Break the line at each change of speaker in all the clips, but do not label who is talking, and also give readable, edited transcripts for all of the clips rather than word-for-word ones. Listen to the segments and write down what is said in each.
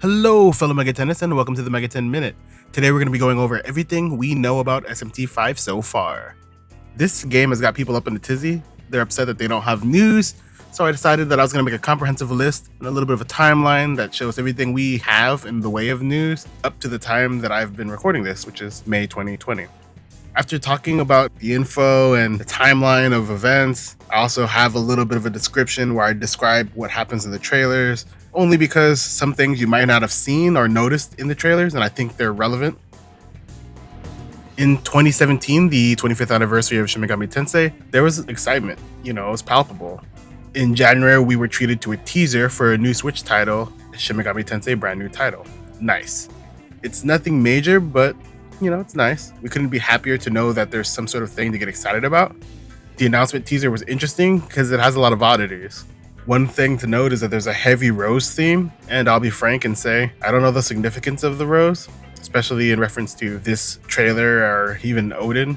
Hello, fellow Megatenists, and welcome to the Megaten Minute. Today we're going to be going over everything we know about SMTV V so far. This game has got people up in a tizzy. They're upset that they don't have news, so I decided that I was going to make a comprehensive list and a little bit of a timeline that shows everything we have in the way of news up to the time that I've been recording this, which is May 2020. After talking about the info and the timeline of events, I also have a little bit of a description where I describe what happens in the trailers, only because some things you might not have seen or noticed in the trailers, and I think they're relevant. In 2017, the 25th anniversary of Shin Megami Tensei, there was excitement. It was palpable. In January, we were treated to a teaser for a new Switch title, Shin Megami Tensei brand new title. Nice. It's nothing major, but it's nice. We couldn't be happier to know that there's some sort of thing to get excited about. The announcement teaser was interesting because it has a lot of oddities. One thing to note is that there's a heavy rose theme, and I'll be frank and say I don't know the significance of the rose, especially in reference to this trailer or even Odin.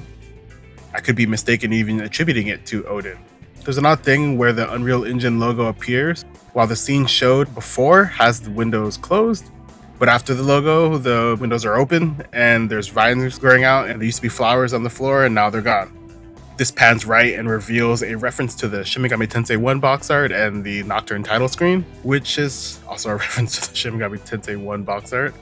I could be mistaken even attributing it to Odin. There's an odd thing where the Unreal Engine logo appears, while the scene showed before has the windows closed, but after the logo, the windows are open and there's vines growing out, and there used to be flowers on the floor and now they're gone. This pans right and reveals a reference to the Shin Megami Tensei 1 box art and the Nocturne title screen, which is also a reference to the Shin Megami Tensei 1 box art.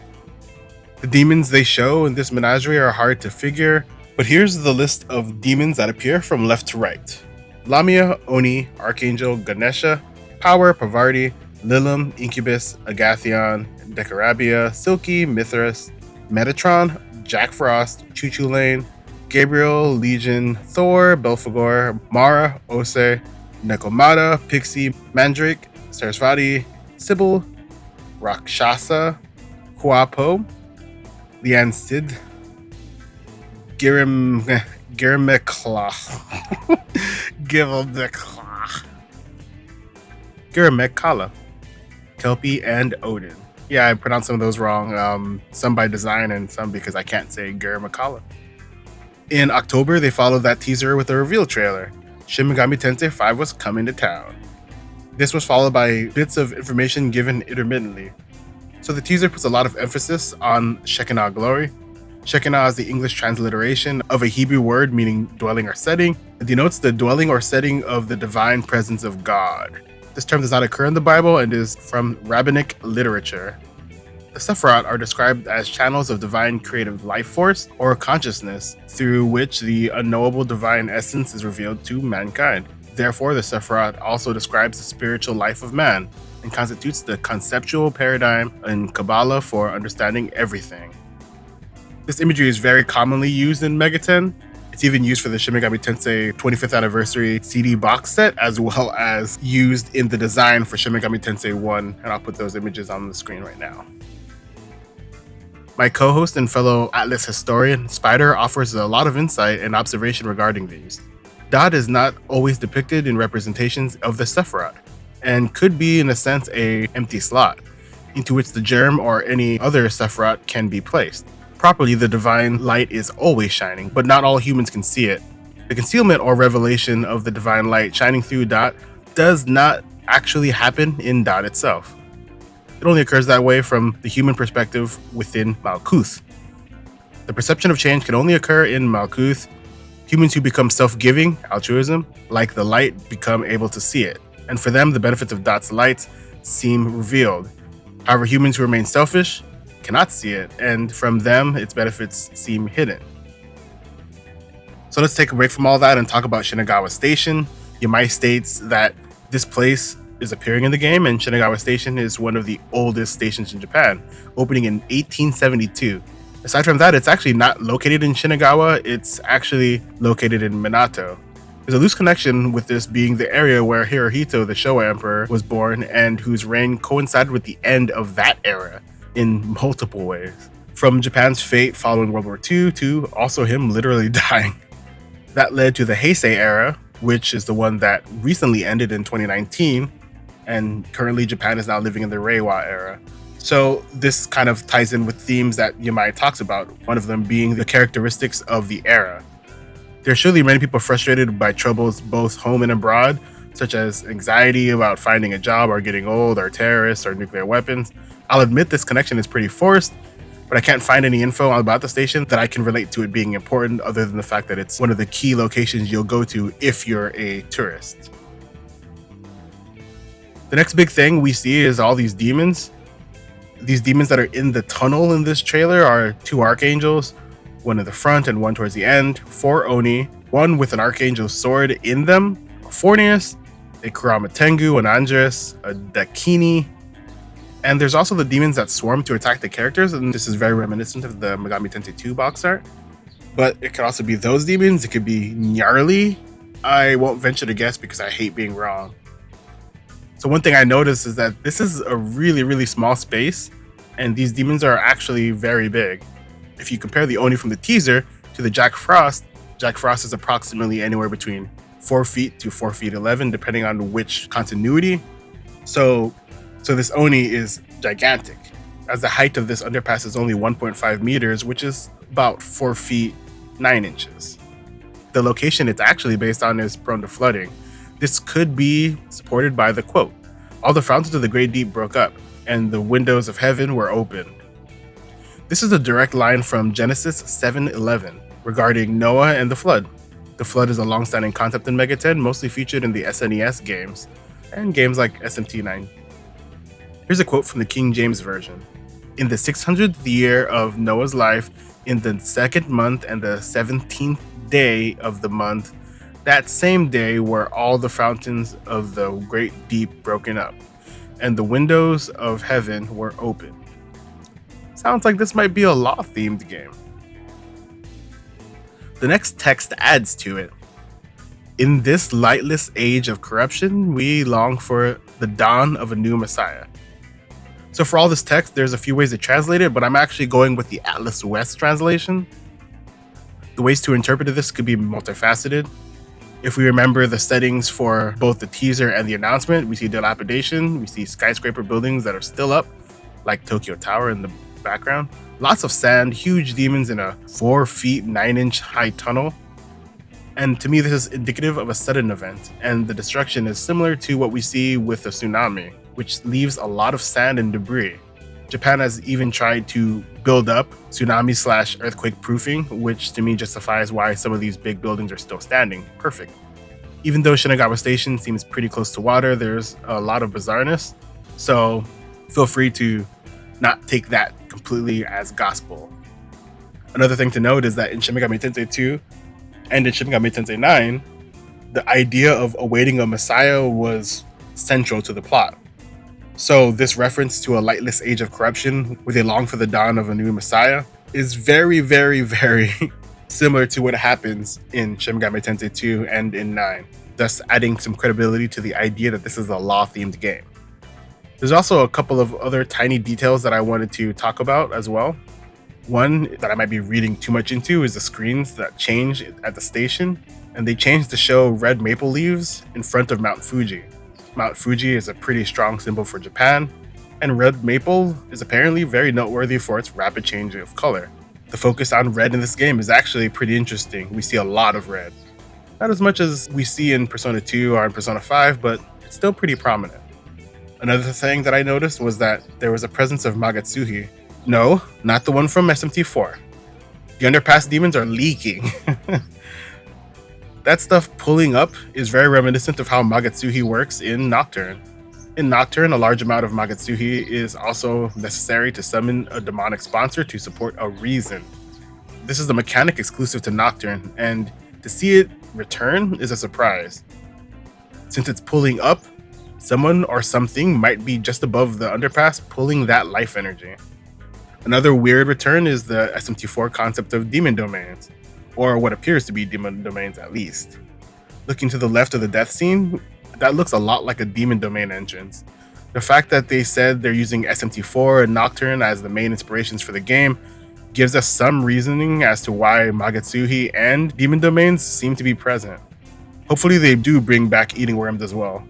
The demons they show in this menagerie are hard to figure, but here's the list of demons that appear from left to right. Lamia, Oni, Archangel, Ganesha, Power, Pavarti, Lilim, Incubus, Agathion, Decarabia, Silky, Mithras, Metatron, Jack Frost, Choo-Choo Lane, Gabriel, Legion, Thor, Belphegor, Mara, Ose, Nekomata, Pixie, Mandrake, Sarasvati, Sybil, Rakshasa, Huapo, Lian Sid, Girimekla, Girimekala, Kelpie, and Odin. Yeah, I pronounced some of those wrong, some by design and some because I can't say Girimekala. In October, they followed that teaser with a reveal trailer. Shin Megami Tensei V was coming to town. This was followed by bits of information given intermittently. So the teaser puts a lot of emphasis on Shekinah glory. Shekinah is the English transliteration of a Hebrew word meaning dwelling or setting. It denotes the dwelling or setting of the divine presence of God. This term does not occur in the Bible and is from rabbinic literature. The Sephiroth are described as channels of divine creative life force or consciousness through which the unknowable divine essence is revealed to mankind. Therefore, the Sephiroth also describes the spiritual life of man and constitutes the conceptual paradigm in Kabbalah for understanding everything. This imagery is very commonly used in Megaten. It's even used for the Shin Megami Tensei 25th anniversary CD box set, as well as used in the design for Shin Megami Tensei 1, and I'll put those images on the screen right now. My co-host and fellow Atlus historian, Spider, offers a lot of insight and observation regarding these. Dot is not always depicted in representations of the Sephiroth, and could be, in a sense, an empty slot, into which the germ or any other Sephiroth can be placed. Properly, the divine light is always shining, but not all humans can see it. The concealment or revelation of the divine light shining through Dot does not actually happen in Dot itself. It only occurs that way from the human perspective within Malkuth. The perception of change can only occur in Malkuth. Humans who become self-giving, altruism, like the light, become able to see it, and for them the benefits of Dot's light seem revealed. However, humans who remain selfish cannot see it, and from them its benefits seem hidden. So let's take a break from all that and talk about Shinagawa Station. Yamai states that this place is appearing in the game, and Shinagawa Station is one of the oldest stations in Japan, opening in 1872. Aside from that, it's actually not located in Shinagawa, it's actually located in Minato. There's a loose connection with this being the area where Hirohito, the Showa Emperor, was born, and whose reign coincided with the end of that era in multiple ways. From Japan's fate following World War II to also him literally dying. That led to the Heisei era, which is the one that recently ended in 2019, and currently Japan is now living in the Reiwa era. So this kind of ties in with themes that Yamai talks about, one of them being the characteristics of the era. There are surely many people frustrated by troubles both home and abroad, such as anxiety about finding a job or getting old, or terrorists or nuclear weapons. I'll admit this connection is pretty forced, but I can't find any info about the station that I can relate to it being important other than the fact that it's one of the key locations you'll go to if you're a tourist. The next big thing we see is all these demons. These demons that are in the tunnel in this trailer are 2 archangels, one in the front and one towards the end, 4 Oni, one with an archangel's sword in them, a Fornius, a Kurama Tengu, an Andres, a Dakini, and there's also the demons that swarm to attack the characters, and this is very reminiscent of the Megami Tensei 2 box art. But it could also be those demons, it could be gnarly. I won't venture to guess because I hate being wrong. So one thing I noticed is that this is a really small space, and these demons are actually very big. If you compare the Oni from the teaser to the Jack Frost is approximately anywhere between 4 feet to 4 feet 11, depending on which continuity. So this Oni is gigantic, as the height of this underpass is only 1.5 meters, which is about 4 feet 9 inches. The location it's actually based on is prone to flooding. This could be supported by the quote, "All the fountains of the great deep broke up, and the windows of heaven were opened." This is a direct line from Genesis 7:11 regarding Noah and the flood. The flood is a long-standing concept in Megaten, mostly featured in the SNES games and games like SMT9. Here's a quote from the King James Version. "In the 600th year of Noah's life, in the 2nd month and the 17th day of the month, that same day were all the fountains of the great deep broken up, and the windows of heaven were open." Sounds like this might be a law-themed game. The next text adds to it. "In this lightless age of corruption, we long for the dawn of a new Messiah." So for all this text, there's a few ways to translate it, but I'm actually going with the Atlus West translation. The ways to interpret this could be multifaceted. If we remember the settings for both the teaser and the announcement, we see dilapidation, we see skyscraper buildings that are still up, like Tokyo Tower in the background, lots of sand, huge demons in a 4 feet 9 inch high tunnel. And to me, this is indicative of a sudden event, and the destruction is similar to what we see with the tsunami, which leaves a lot of sand and debris. Japan has even tried to build up tsunami/earthquake proofing, which to me justifies why some of these big buildings are still standing. Perfect. Even though Shinagawa Station seems pretty close to water, there's a lot of bizarreness, so feel free to not take that completely as gospel. Another thing to note is that in Shin Megami Tensei 2 and in Shin Megami Tensei 9, the idea of awaiting a messiah was central to the plot. So this reference to a lightless age of corruption where they long for the dawn of a new messiah is very similar to what happens in Shin Megami Tensei 2 and in 9, thus adding some credibility to the idea that this is a law-themed game. There's also a couple of other tiny details that I wanted to talk about as well. One that I might be reading too much into is the screens that change at the station, and they changed to show red maple leaves in front of Mount Fuji. Mount Fuji is a pretty strong symbol for Japan, and red maple is apparently very noteworthy for its rapid change of color. The focus on red in this game is actually pretty interesting. We see a lot of red. Not as much as we see in Persona 2 or in Persona 5, but it's still pretty prominent. Another thing that I noticed was that there was a presence of Magatsuhi. No, not the one from SMT4. The underpass demons are leaking. That stuff pulling up is very reminiscent of how Magatsuhi works in Nocturne. In Nocturne, a large amount of Magatsuhi is also necessary to summon a demonic sponsor to support a reason. This is the mechanic exclusive to Nocturne, and to see it return is a surprise. Since it's pulling up, someone or something might be just above the underpass pulling that life energy. Another weird return is the SMT4 concept of demon domains, or what appears to be demon domains at least. Looking to the left of the death scene, that looks a lot like a demon domain entrance. The fact that they said they're using SMT4 and Nocturne as the main inspirations for the game gives us some reasoning as to why Magatsuhi and demon domains seem to be present. Hopefully they do bring back eating worms as well.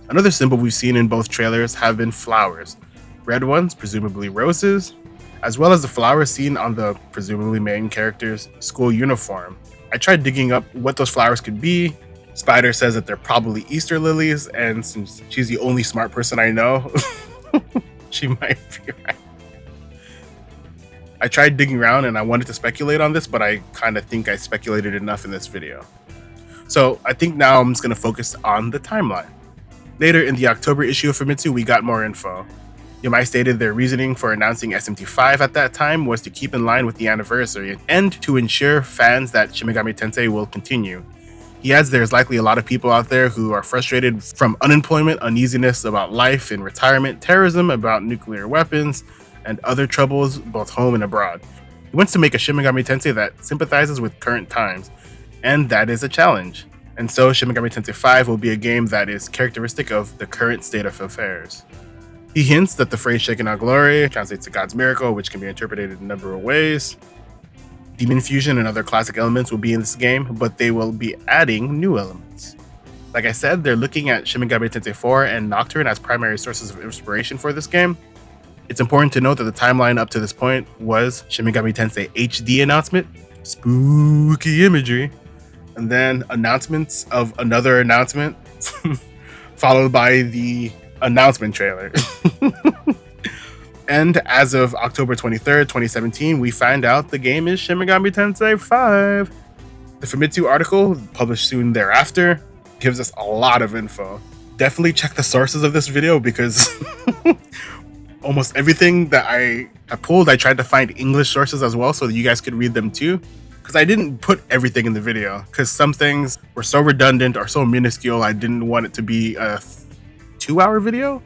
Another symbol we've seen in both trailers have been flowers. Red ones, presumably roses, as well as the flowers seen on the presumably main character's school uniform. I tried digging up what those flowers could be, Spider says that they're probably Easter lilies, and since she's the only smart person I know, she might be right. I tried digging around and I wanted to speculate on this, but I kind of think I speculated enough in this video. So I think now I'm just going to focus on the timeline. Later in the October issue of Famitsu, we got more info. Yamai stated their reasoning for announcing SMT5 at that time was to keep in line with the anniversary and to ensure fans that Shin Megami Tensei will continue. He adds there's likely a lot of people out there who are frustrated from unemployment, uneasiness about life in retirement, terrorism, about nuclear weapons, and other troubles both home and abroad. He wants to make a Shin Megami Tensei that sympathizes with current times, and that is a challenge. And so Shin Megami Tensei V will be a game that is characteristic of the current state of affairs. He hints that the phrase Shekinah glory translates to God's miracle, which can be interpreted in a number of ways. Demon fusion and other classic elements will be in this game, but they will be adding new elements. Like I said, they're looking at Shin Megami Tensei IV and Nocturne as primary sources of inspiration for this game. It's important to note that the timeline up to this point was Shin Megami Tensei HD announcement, spooky imagery, and then announcements of another announcement, followed by the announcement trailer. And as of October 23rd, 2017, we find out the game is Shin Megami Tensei V. The Famitsu article, published soon thereafter, gives us a lot of info. Definitely check the sources of this video because almost everything that I pulled, I tried to find English sources as well so that you guys could read them too. Because I didn't put everything in the video because some things were so redundant or so minuscule, I didn't want it to be a 2-hour video.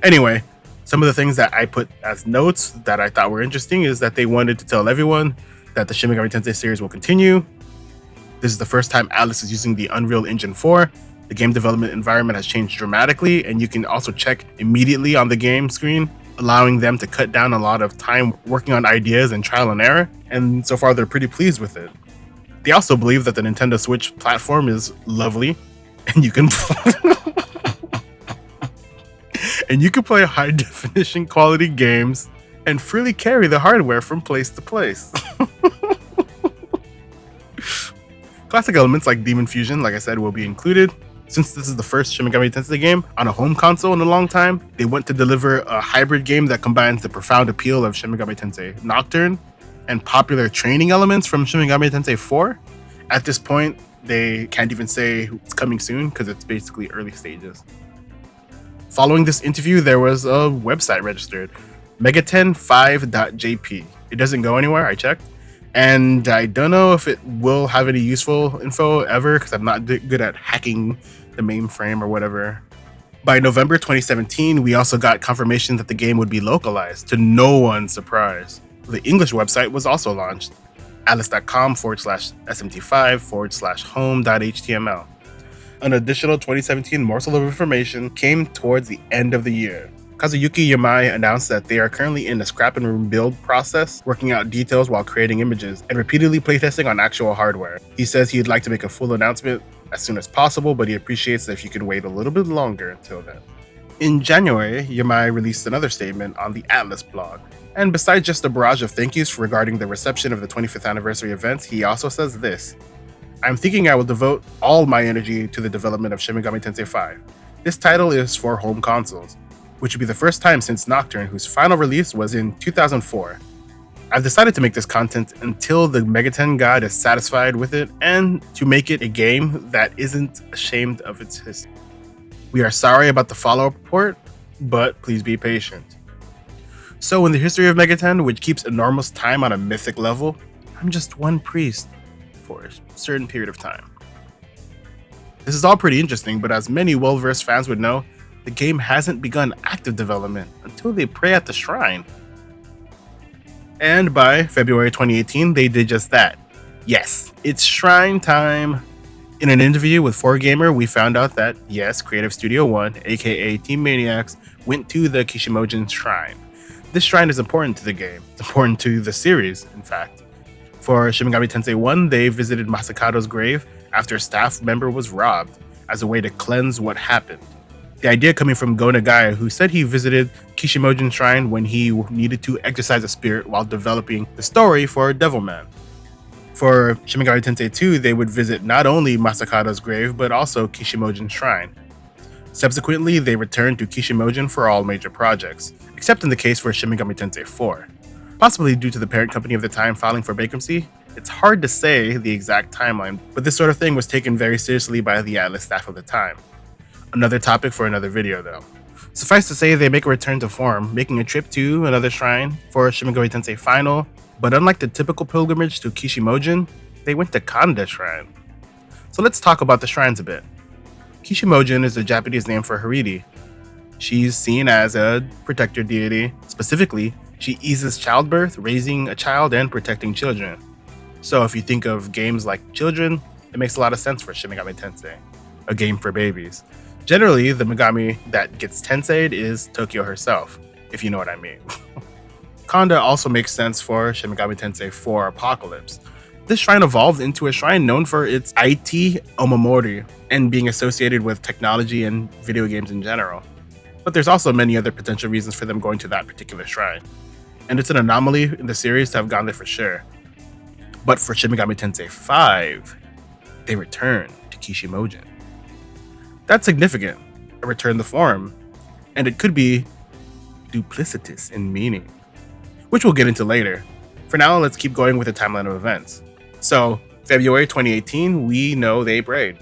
Anyway, some of the things that I put as notes that I thought were interesting is that they wanted to tell everyone that the Shin Megami Tensei series will continue. This is the first time Atlus is using the Unreal Engine 4. The game development environment has changed dramatically, and you can also check immediately on the game screen, allowing them to cut down a lot of time working on ideas and trial and error, and so far they're pretty pleased with it. They also believe that the Nintendo Switch platform is lovely, and you can and you can play high definition quality games and freely carry the hardware from place to place. Classic elements like Demon Fusion, like I said, will be included. Since this is the first Shin Megami Tensei game on a home console in a long time, they want to deliver a hybrid game that combines the profound appeal of Shin Megami Tensei Nocturne and popular training elements from Shin Megami Tensei IV. At this point, they can't even say it's coming soon because it's basically early stages. Following this interview, there was a website registered, Megaten5.jp. It doesn't go anywhere, I checked. And I don't know if it will have any useful info ever because I'm not good at hacking the mainframe or whatever. By November 2017, we also got confirmation that the game would be localized, to no one's surprise. The English website was also launched, atlus.com/smt5/home.html. An additional 2017 morsel of information came towards the end of the year. Kazuyuki Yamai announced that they are currently in the scrap and rebuild process, working out details while creating images, and repeatedly playtesting on actual hardware. He says he'd like to make a full announcement as soon as possible, but he appreciates if you can wait a little bit longer until then. In January, Yamai released another statement on the Atlus blog. And besides just a barrage of thank yous regarding the reception of the 25th anniversary events, he also says this: "I'm thinking I will devote all my energy to the development of Shin Megami Tensei V. This title is for home consoles, which would be the first time since Nocturne, whose final release was in 2004. I've decided to make this content until the Megaten god is satisfied with it and to make it a game that isn't ashamed of its history. We are sorry about the follow-up report, but please be patient." So in the history of Megaten, which keeps enormous time on a mythic level, I'm just one priest for a certain period of time. This is all pretty interesting, but as many well-versed fans would know, the game hasn't begun active development until they pray at the shrine. And by February 2018, they did just that. Yes, it's shrine time. In an interview with 4Gamer, we found out that, yes, Creative Studio 1, aka Team Maniacs, went to the Kishimojin Shrine. This shrine is important to the game. It's important to the series, in fact. For Shin Megami Tensei 1, they visited Masakado's grave after a staff member was robbed, as a way to cleanse what happened. The idea coming from Go Nagaya, who said he visited Kishimojin Shrine when he needed to exercise a spirit while developing the story for Devilman. For Shin Megami Tensei 2, they would visit not only Masakata's grave, but also Kishimojen's shrine. Subsequently, they returned to Kishimojen for all major projects, except in the case for Shin Megami Tensei 4. Possibly due to the parent company of the time filing for bankruptcy, it's hard to say the exact timeline, but this sort of thing was taken very seriously by the Atlus staff of the time. Another topic for another video though. Suffice to say, they make a return to form, making a trip to another shrine for Shin Megami Tensei Final, but unlike the typical pilgrimage to Kishimojen, they went to Kanda Shrine. So let's talk about the shrines a bit. Kishimojen is the Japanese name for Haridi. She's seen as a protector deity. Specifically, she eases childbirth, raising a child, and protecting children. So if you think of games like children, it makes a lot of sense for Shin Megami Tensei, a game for babies. Generally, the Megami that gets Tensei'd is Tokyo herself, if you know what I mean. Kanda also makes sense for Shin Megami Tensei 4 Apocalypse. This shrine evolved into a shrine known for its IT omamori and being associated with technology and video games in general. But there's also many other potential reasons for them going to that particular shrine. And it's an anomaly in the series to have gone there for sure. But for Shin Megami Tensei 5, they return to Kishimojen. That's significant, a return to form, and it could be duplicitous in meaning, which we'll get into later. For now, let's keep going with the timeline of events. So, February 2018, we know they prayed.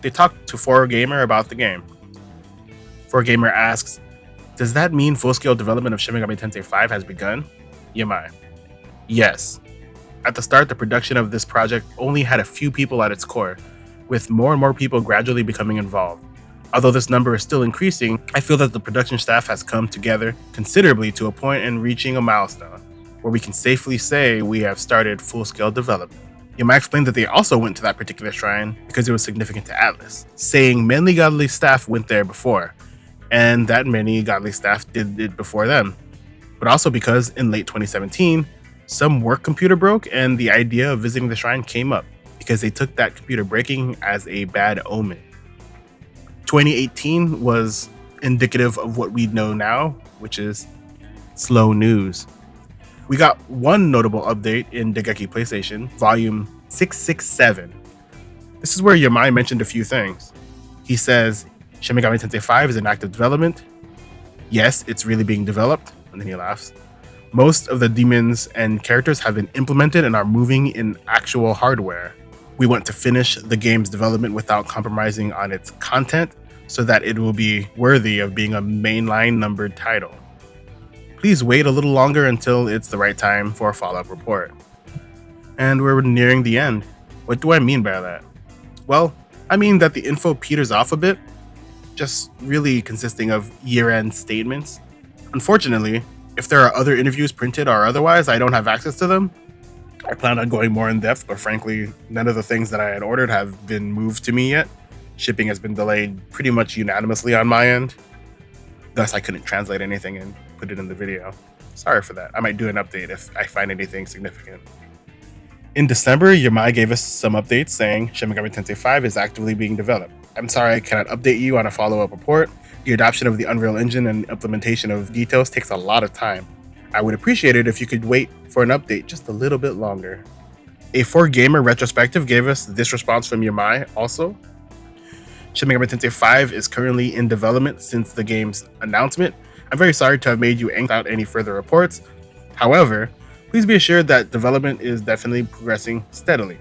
They talked to 4Gamer about the game. 4Gamer asks, does that mean full-scale development of Shin Megami Tensei 5 has begun? Yamai. Yes. At the start, the production of this project only had a few people at its core, with more and more people gradually becoming involved. Although this number is still increasing, I feel that the production staff has come together considerably to a point in reaching a milestone where we can safely say we have started full-scale development. Yamai explained that they also went to that particular shrine because it was significant to Atlus, saying many godly staff went there before, and that many godly staff did it before them. But also because in late 2017, some work computer broke and the idea of visiting the shrine came up because they took that computer breaking as a bad omen. 2018 was indicative of what we know now, which is slow news. We got one notable update in Dengeki PlayStation, volume 667. This is where Yamai mentioned a few things. He says, Shin Megami Tensei 5 is in active development. Yes, it's really being developed. And then he laughs. Most of the demons and characters have been implemented and are moving in actual hardware. We want to finish the game's development without compromising on its content so that it will be worthy of being a mainline numbered title. Please wait a little longer until it's the right time for a follow-up report. And we're nearing the end. What do I mean by that? Well, I mean that the info peters off a bit, just really consisting of year-end statements. Unfortunately, if there are other interviews printed or otherwise, I don't have access to them. I plan on going more in depth, but frankly, none of the things that I had ordered have been moved to me yet. Shipping has been delayed pretty much unanimously on my end. Thus, I couldn't translate anything and put it in the video. Sorry for that. I might do an update if I find anything significant. In December, Yamai gave us some updates saying Shin Megami Tensei 5 is actively being developed. I'm sorry I cannot update you on a follow-up report. The adoption of the Unreal Engine and implementation of details takes a lot of time. I would appreciate it if you could wait for an update just a little bit longer. A 4Gamer retrospective gave us this response from Yamai also. Shin Megami Tensei 5 is currently in development since the game's announcement. I'm very sorry to have made you anxious out any further reports. However, please be assured that development is definitely progressing steadily.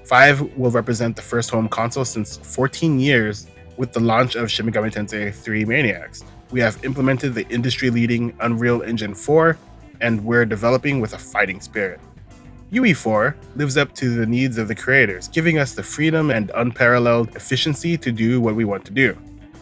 5 will represent the first home console since 14 years with the launch of Shin Megami Tensei 3 Maniacs. We have implemented the industry-leading Unreal Engine 4, and we're developing with a fighting spirit. UE4 lives up to the needs of the creators, giving us the freedom and unparalleled efficiency to do what we want to do.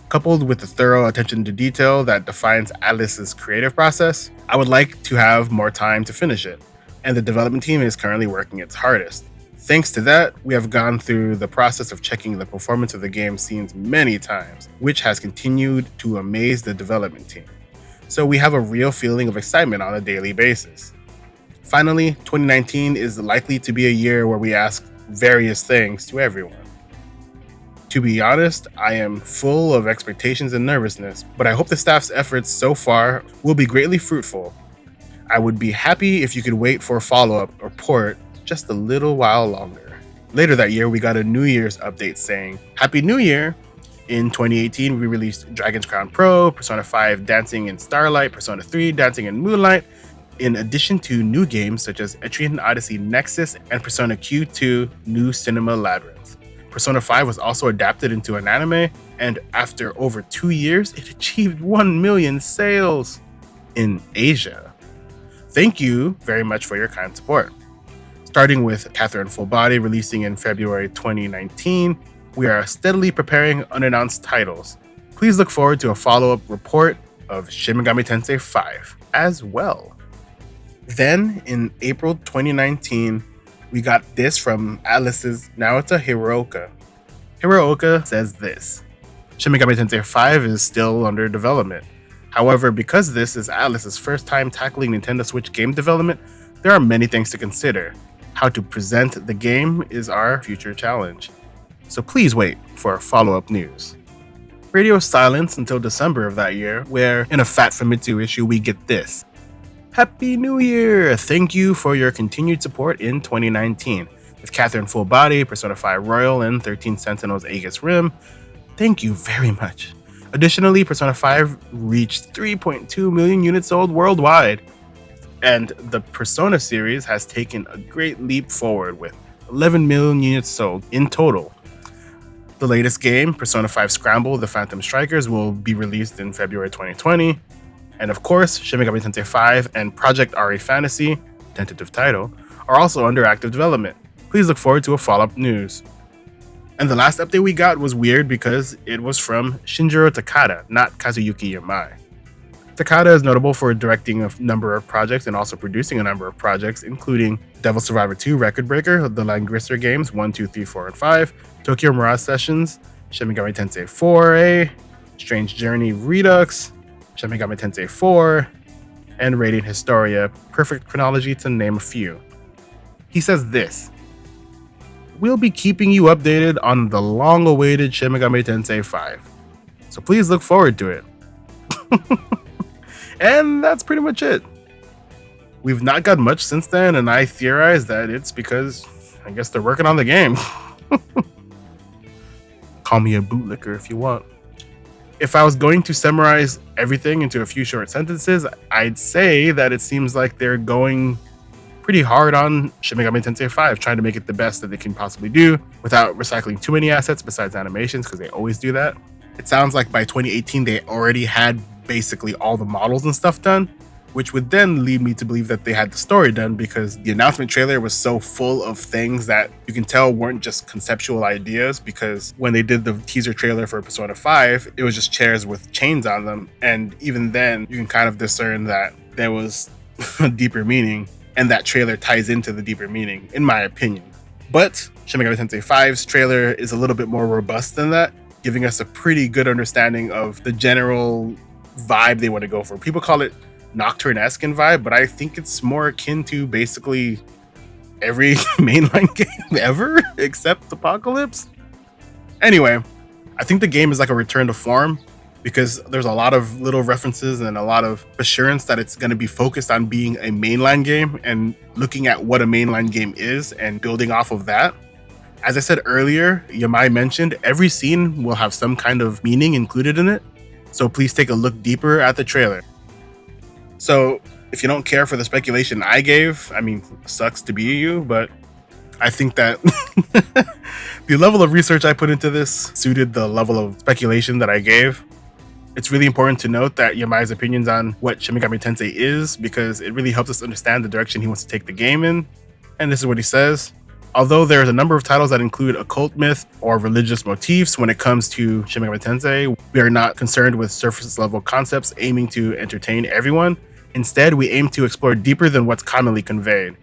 Coupled with the thorough attention to detail that defines Atlus's creative process, I would like to have more time to finish it, and the development team is currently working its hardest. Thanks to that, we have gone through the process of checking the performance of the game scenes many times, which has continued to amaze the development team. So we have a real feeling of excitement on a daily basis. Finally, 2019 is likely to be a year where we ask various things to everyone. To be honest, I am full of expectations and nervousness, but I hope the staff's efforts so far will be greatly fruitful. I would be happy if you could wait for a follow-up report just a little while longer. Later that year, we got a New Year's update saying, Happy New Year! In 2018, we released Dragon's Crown Pro, Persona 5 Dancing in Starlight, Persona 3 Dancing in Moonlight, in addition to new games such as Etrian Odyssey Nexus and Persona Q2 New Cinema Labyrinth. Persona 5 was also adapted into an anime, and after over 2 years, it achieved 1 million sales in Asia. Thank you very much for your kind support. Starting with Catherine Full Body releasing in February 2019, we are steadily preparing unannounced titles. Please look forward to a follow-up report of Shin Megami Tensei V as well. Then, in April 2019, we got this from Atlus's Naota Hirooka. Hirooka says this: Shin Megami Tensei V is still under development. However, because this is Atlus's first time tackling Nintendo Switch game development, there are many things to consider. How to present the game is our future challenge. So please wait for follow-up news. Radio silence until December of that year, where in a Fat Famitsu issue we get this: Happy New Year! Thank you for your continued support in 2019. With Catherine Full Body, Persona 5 Royal, and 13 Sentinels Aegis Rim, thank you very much. Additionally, Persona 5 reached 3.2 million units sold worldwide, and the Persona series has taken a great leap forward with 11 million units sold in total. The latest game, Persona 5 Scramble: The Phantom Strikers, will be released in February 2020. And of course, Shin Megami Tensei V and Project RE Fantasy, tentative title, are also under active development. Please look forward to a follow-up news. And the last update we got was weird because it was from Shinjiro Takada, not Kazuyuki Yamai. Takada is notable for directing a number of projects and also producing a number of projects, including Devil Survivor 2 Record Breaker, the Langrisser games 1, 2, 3, 4, and 5, Tokyo Mirage Sessions, Shin Megami Tensei 4A, Strange Journey Redux, Shin Megami Tensei 4, and Radiant Historia Perfect Chronology, to name a few. He says this: We'll be keeping you updated on the long-awaited Shin Megami Tensei V, so please look forward to it. And that's pretty much it. We've not got much since then, and I theorize that it's because I guess they're working on the game. Call me a bootlicker if you want. If I was going to summarize everything into a few short sentences, I'd say that it seems like they're going pretty hard on Shin Megami Tensei V, trying to make it the best that they can possibly do without recycling too many assets besides animations, because they always do that. It sounds like by 2018 they already had basically all the models and stuff done, which would then lead me to believe that they had the story done, because the announcement trailer was so full of things that you can tell weren't just conceptual ideas, because when they did the teaser trailer for Persona 5, it was just chairs with chains on them, and even then you can kind of discern that there was a deeper meaning, and that trailer ties into the deeper meaning, in my opinion. But Shin Megami Tensei V's trailer is a little bit more robust than that, giving us a pretty good understanding of the general vibe they want to go for. People call it Nocturne-esque in vibe, but I think it's more akin to basically every mainline game ever except Apocalypse. Anyway, I think the game is like a return to form, because there's a lot of little references and a lot of assurance that it's going to be focused on being a mainline game and looking at what a mainline game is and building off of that. As I said earlier, Yamai mentioned every scene will have some kind of meaning included in it, so please take a look deeper at the trailer. So if you don't care for the speculation I gave, I mean, sucks to be you, but I think that the level of research I put into this suited the level of speculation that I gave. It's really important to note that Yamai's opinions on what Shin Megami Tensei is, because it really helps us understand the direction he wants to take the game in. And this is what he says: although there's a number of titles that include occult myth or religious motifs when it comes to Shin Megami Tensei, we are not concerned with surface level concepts aiming to entertain everyone. Instead, we aim to explore deeper than what's commonly conveyed.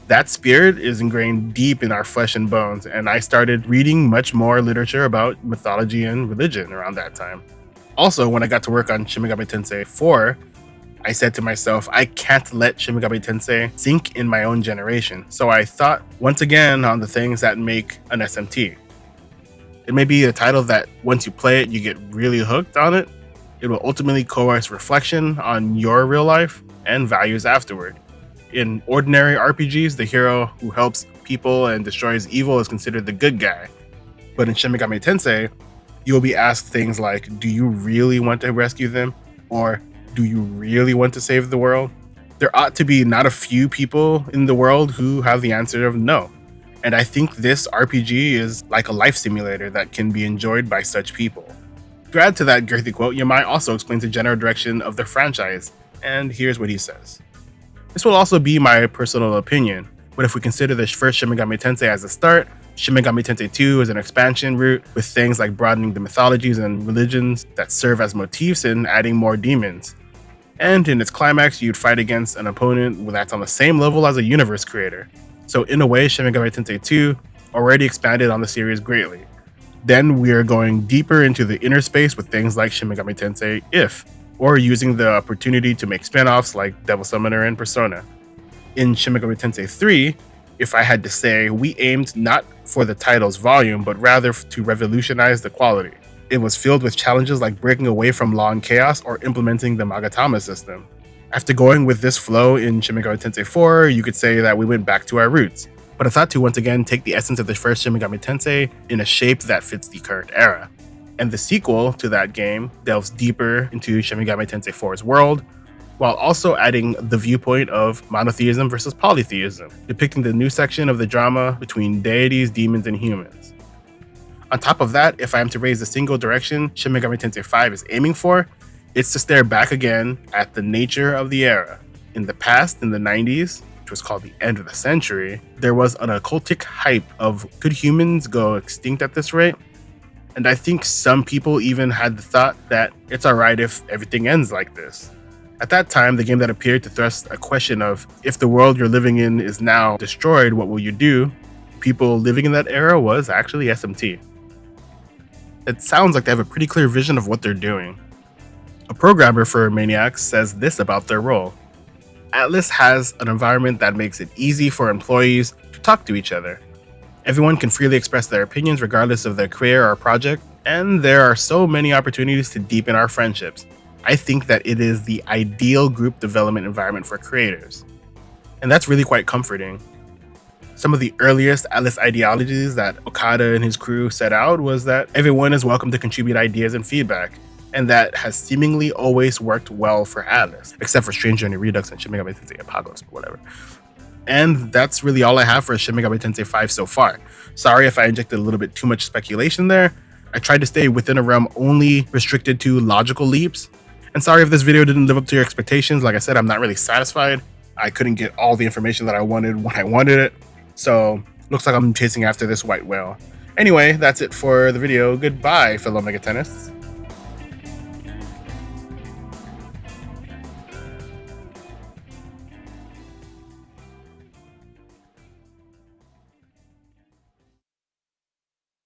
That spirit is ingrained deep in our flesh and bones, and I started reading much more literature about mythology and religion around that time. Also, when I got to work on Shin Megami Tensei 4, I said to myself, I can't let Shin Megami Tensei sink in my own generation. So I thought once again on the things that make an SMT. It may be a title that once you play it, you get really hooked on it. It will ultimately coerce reflection on your real life and values afterward. In ordinary RPGs, the hero who helps people and destroys evil is considered the good guy. But in Shin Megami Tensei, you'll be asked things like, do you really want to rescue them? Or do you really want to save the world? There ought to be not a few people in the world who have the answer of no. And I think this RPG is like a life simulator that can be enjoyed by such people. To add to that girthy quote, Yamai also explains the general direction of the franchise, and here's what he says. This will also be my personal opinion, but if we consider the first Shin Megami Tensei as a start, Shin Megami Tensei 2 is an expansion route with things like broadening the mythologies and religions that serve as motifs and adding more demons. And in its climax, you'd fight against an opponent that's on the same level as a universe creator. So in a way, Shin Megami Tensei 2 already expanded on the series greatly. Then we are going deeper into the inner space with things like Shin Megami Tensei If, or using the opportunity to make spin-offs like Devil Summoner and Persona. In Shin Megami Tensei 3, if I had to say, we aimed not for the title's volume, but rather to revolutionize the quality. It was filled with challenges like breaking away from law and chaos or implementing the Magatama system. After going with this flow in Shin Megami Tensei 4, you could say that we went back to our roots. But I thought to once again take the essence of the first Shin Megami Tensei in a shape that fits the current era. And the sequel to that game delves deeper into Shin Megami Tensei 4's world, while also adding the viewpoint of monotheism versus polytheism, depicting the new section of the drama between deities, demons, and humans. On top of that, if I am to raise a single direction Shin Megami Tensei V is aiming for, it's to stare back again at the nature of the era. In the past, in the 90s, which was called the end of the century, there was an occultic hype of could humans go extinct at this rate? And I think some people even had the thought that it's alright if everything ends like this. At that time, the game that appeared to thrust a question of if the world you're living in is now destroyed, what will you do? People living in that era was actually SMT. It sounds like they have a pretty clear vision of what they're doing. A programmer for Maniacs says this about their role. Atlus has an environment that makes it easy for employees to talk to each other. Everyone can freely express their opinions regardless of their career or project, and there are so many opportunities to deepen our friendships. I think that it is the ideal group development environment for creators. And that's really quite comforting. Some of the earliest Atlus ideologies that Okada and his crew set out was that everyone is welcome to contribute ideas and feedback, and that has seemingly always worked well for Atlus, except for Strange Journey Redux and Shin Megami Tensei Apocalypse, but whatever. And that's really all I have for Shin Megami Tensei V so far. Sorry if I injected a little bit too much speculation there. I tried to stay within a realm only restricted to logical leaps. And sorry if this video didn't live up to your expectations. Like I said, I'm not really satisfied. I couldn't get all the information that I wanted when I wanted it. So looks like I'm chasing after this white whale. Anyway, that's it for the video. Goodbye, fellow Megatenists.